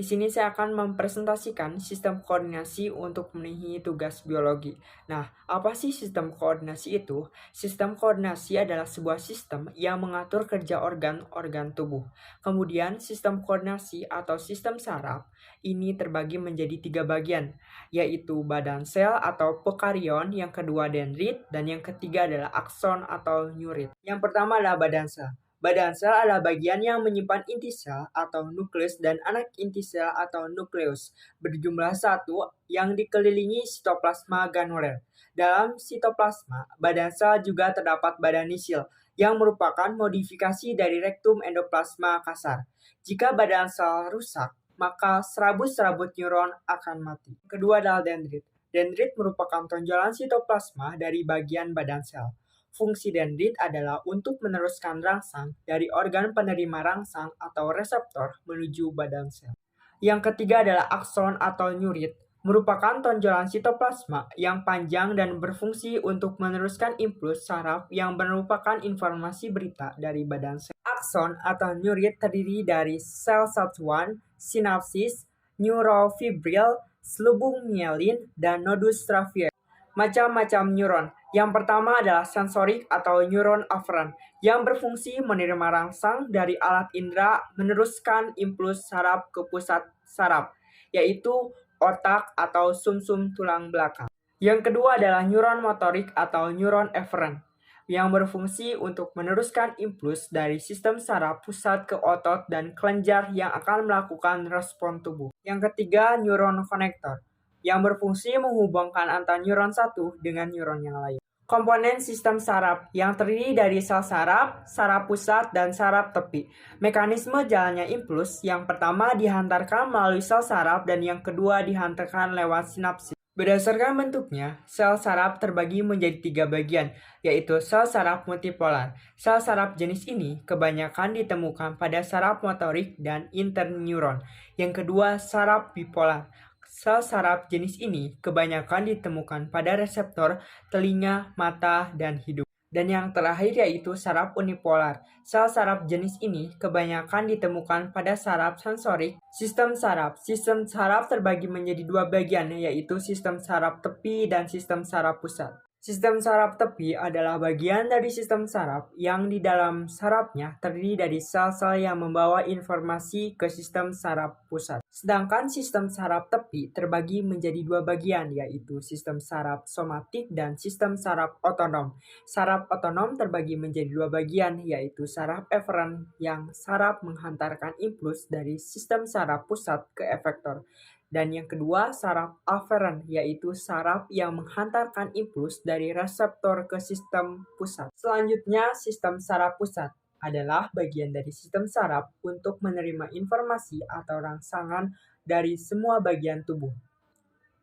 sini saya akan mempresentasikan sistem koordinasi untuk memenuhi tugas biologi. Nah, apa sih sistem koordinasi itu? Sistem koordinasi adalah sebuah sistem yang mengatur kerja organ-organ tubuh. Kemudian, sistem koordinasi atau sistem saraf ini terbagi menjadi 3 bagian, yaitu badan sel atau prokarion, yang kedua dendrit, dan yang ketiga adalah akson atau neurit. Yang pertama adalah badan sel. Badan sel adalah bagian yang menyimpan inti sel atau nukleus dan anak inti sel atau nukleus berjumlah 1 yang dikelilingi sitoplasma granuler. Dalam sitoplasma, badan sel juga terdapat badan nisil yang merupakan modifikasi dari rektum endoplasma kasar. Jika badan sel rusak, maka serabut-serabut neuron akan mati. Kedua adalah dendrit. Dendrit merupakan tonjolan sitoplasma dari bagian badan sel. Fungsi dendrit adalah untuk meneruskan rangsang dari organ penerima rangsang atau reseptor menuju badan sel. Yang ketiga adalah akson atau neurit, merupakan tonjolan sitoplasma yang panjang dan berfungsi untuk meneruskan impuls saraf yang merupakan informasi berita dari badan sel. Akson atau neurit terdiri dari sel satuan, sinapsis, neurofibril, selubung mielin, dan nodus staphyloid. Macam-macam neuron. Yang pertama adalah sensorik atau neuron afferent yang berfungsi menerima rangsang dari alat indera meneruskan impuls saraf ke pusat saraf, yaitu otak atau sumsum tulang belakang. Yang kedua adalah neuron motorik atau neuron efferent yang berfungsi untuk meneruskan impuls dari sistem saraf pusat ke otot dan kelenjar yang akan melakukan respon tubuh. Yang ketiga, neuron konektor yang berfungsi menghubungkan antara neuron satu dengan neuron yang lain. Komponen sistem saraf yang terdiri dari sel saraf, saraf pusat, dan saraf tepi. Mekanisme jalannya impuls yang pertama dihantarkan melalui sel saraf dan yang kedua dihantarkan lewat sinapsis. Berdasarkan bentuknya, sel saraf terbagi menjadi 3 bagian, yaitu sel saraf multipolar. Sel saraf jenis ini kebanyakan ditemukan pada saraf motorik dan interneuron. Yang kedua, saraf bipolar. Sel saraf jenis ini kebanyakan ditemukan pada reseptor telinga, mata, dan hidung. Dan yang terakhir yaitu saraf unipolar. Sel saraf jenis ini kebanyakan ditemukan pada saraf sensorik. Sistem saraf terbagi menjadi 2 bagian, yaitu sistem saraf tepi dan sistem saraf pusat. Sistem saraf tepi adalah bagian dari sistem saraf yang di dalam sarafnya terdiri dari sel-sel yang membawa informasi ke sistem saraf pusat. Sedangkan sistem saraf tepi terbagi menjadi 2 bagian, yaitu sistem saraf somatik dan sistem saraf otonom. Saraf otonom terbagi menjadi 2 bagian, yaitu saraf efferent yang saraf menghantarkan impuls dari sistem saraf pusat ke efektor. Dan yang kedua, saraf afferent, yaitu saraf yang menghantarkan impuls dari reseptor ke sistem pusat. Selanjutnya, sistem saraf pusat adalah bagian dari sistem saraf untuk menerima informasi atau rangsangan dari semua bagian tubuh.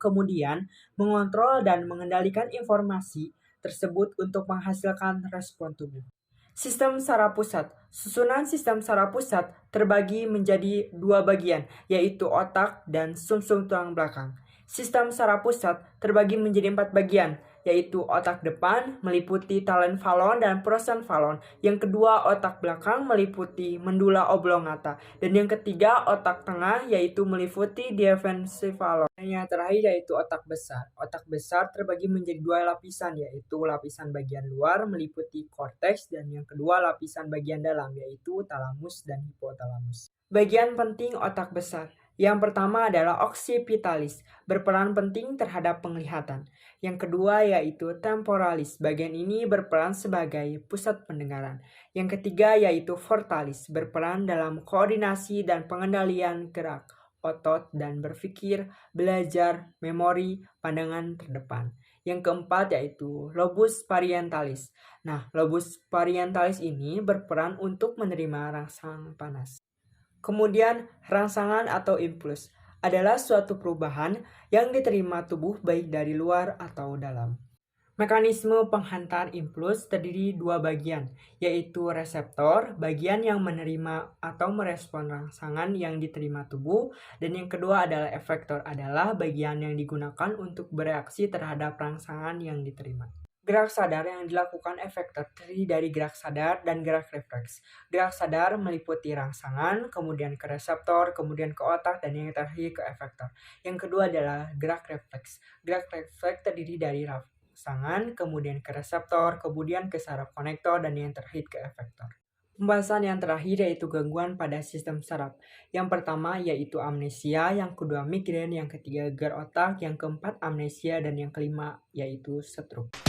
Kemudian, mengontrol dan mengendalikan informasi tersebut untuk menghasilkan respon tubuh. Sistem saraf pusat. Susunan sistem saraf pusat terbagi menjadi 2 bagian, yaitu otak dan sumsum tulang belakang. Sistem saraf pusat terbagi menjadi 4 bagian, yaitu otak depan meliputi talenvalon dan prosenvalon. Yang kedua, otak belakang meliputi mendula oblongata. Dan yang ketiga, otak tengah yaitu meliputi diencephalon. Dan yang terakhir yaitu otak besar. Otak besar terbagi menjadi 2 lapisan, yaitu lapisan bagian luar meliputi korteks dan yang kedua lapisan bagian dalam yaitu talamus dan hipotalamus. Bagian penting otak besar. Yang pertama adalah occipitalis, berperan penting terhadap penglihatan. Yang kedua yaitu temporalis, bagian ini berperan sebagai pusat pendengaran. Yang ketiga yaitu frontalis, berperan dalam koordinasi dan pengendalian gerak, otot, dan berpikir, belajar, memori, pandangan terdepan. Yang keempat yaitu lobus parientalis. Nah, lobus parientalis ini berperan untuk menerima rangsang panas. Kemudian, rangsangan atau impuls adalah suatu perubahan yang diterima tubuh baik dari luar atau dalam. Mekanisme penghantar impuls terdiri 2 bagian, yaitu reseptor, bagian yang menerima atau merespon rangsangan yang diterima tubuh, dan yang kedua adalah efektor, adalah bagian yang digunakan untuk bereaksi terhadap rangsangan yang diterima. Gerak sadar yang dilakukan efektor terdiri dari gerak sadar dan gerak refleks. Gerak sadar meliputi rangsangan, kemudian ke reseptor, kemudian ke otak, dan yang terakhir ke efektor. Yang kedua adalah gerak refleks. Gerak refleks terdiri dari rangsangan, kemudian ke reseptor, kemudian ke saraf konektor, dan yang terakhir ke efektor. Pembahasan yang terakhir yaitu gangguan pada sistem saraf. Yang pertama yaitu amnesia, yang kedua migrain, yang ketiga gegar otak, yang keempat amnesia, dan yang kelima yaitu stroke.